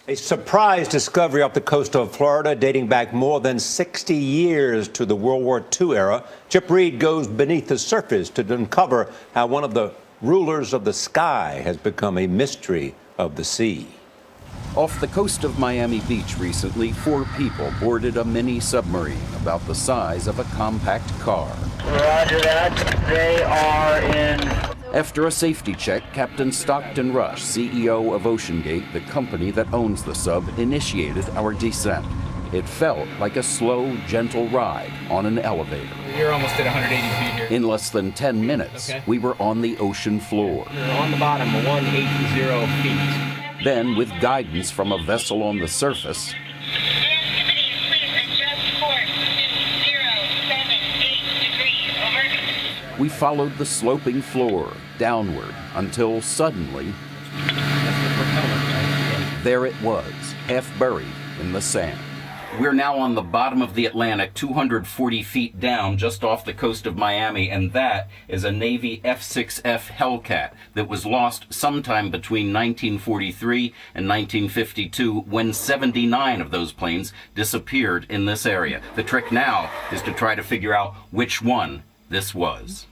A surprise discovery off the coast of Florida dating back more than 60 years to the World War II era. Chip Reid goes beneath the surface to uncover how one of the rulers of the sky has become a mystery of the sea. Off the coast of Miami Beach recently, 4 people boarded a mini submarine about the size of a compact car. Roger that. They are in. After a safety check, Captain Stockton Rush, CEO of OceanGate, the company that owns the sub, initiated our descent. It felt like a slow, gentle ride on an elevator. You're almost at 180 feet here. In less than 10 minutes, we were on the ocean floor. You're on the bottom of 180 feet. Then, with guidance from a vessel on the surface, we followed the sloping floor downward until suddenly, there it was, half buried in the sand. We're now on the bottom of the Atlantic, 240 feet down, just off the coast of Miami, and that is a Navy F-6F Hellcat that was lost sometime between 1943 and 1952, when 79 of those planes disappeared in this area. The trick now is to try to figure out which one this was.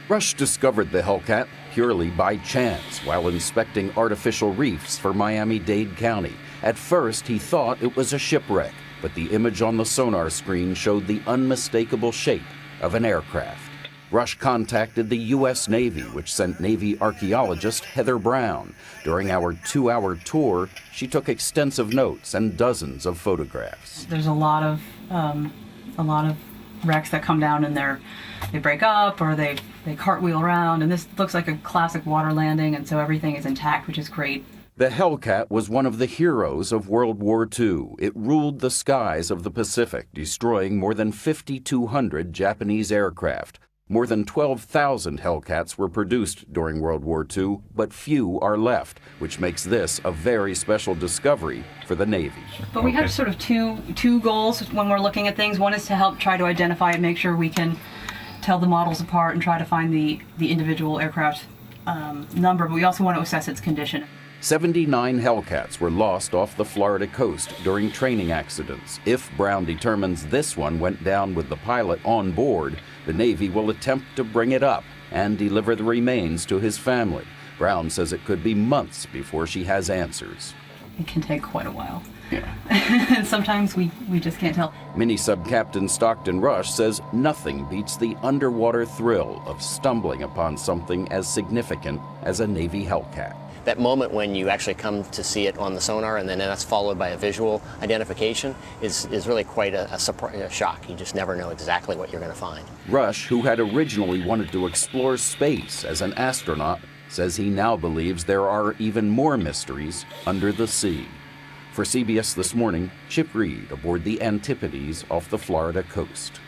Rush discovered the Hellcat purely by chance while inspecting artificial reefs for Miami-Dade County. At first, he thought it was a shipwreck, but the image on the sonar screen showed the unmistakable shape of an aircraft. Rush contacted the U.S. Navy, which sent Navy archaeologist Heather Brown. During our 2-hour tour, she took extensive notes and dozens of photographs. There's a lot of wrecks that come down and they break up or they cartwheel around, and this looks like a classic water landing, and so everything is intact, which is great. The Hellcat was one of the heroes of World War II. It ruled the skies of the Pacific, destroying more than 5,200 Japanese aircraft. More than 12,000 Hellcats were produced during World War II, but few are left, which makes this a very special discovery for the Navy. But we have sort of two goals when we're looking at things. One is to help try to identify and make sure we can tell the models apart and try to find the individual aircraft number, but we also want to assess its condition. 79 Hellcats were lost off the Florida coast during training accidents. If Brown determines this one went down with the pilot on board, the Navy will attempt to bring it up and deliver the remains to his family. Brown says it could be months before she has answers. It can take quite a while. Yeah. And sometimes we just can't tell. Mini Sub-Captain Stockton Rush says nothing beats the underwater thrill of stumbling upon something as significant as a Navy Hellcat. That moment when you actually come to see it on the sonar and then that's followed by a visual identification is really quite a shock. You just never know exactly what you're going to find. Rush, who had originally wanted to explore space as an astronaut, says he now believes there are even more mysteries under the sea. For CBS This Morning, Chip Reid aboard the Antipodes off the Florida coast.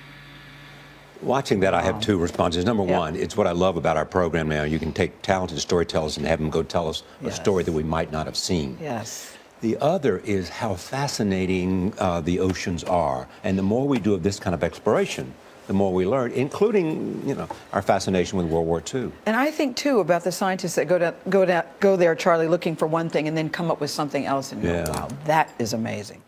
Watching that, I have 2 responses. Number one, it's what I love about our program now. You can take talented storytellers and have them go tell us a story that we might not have seen. Yes. The other is how fascinating the oceans are. And the more we do of this kind of exploration, the more we learn, including, our fascination with World War II. And I think, too, about the scientists that go there, Charlie, looking for one thing and then come up with something else. And wow, that is amazing.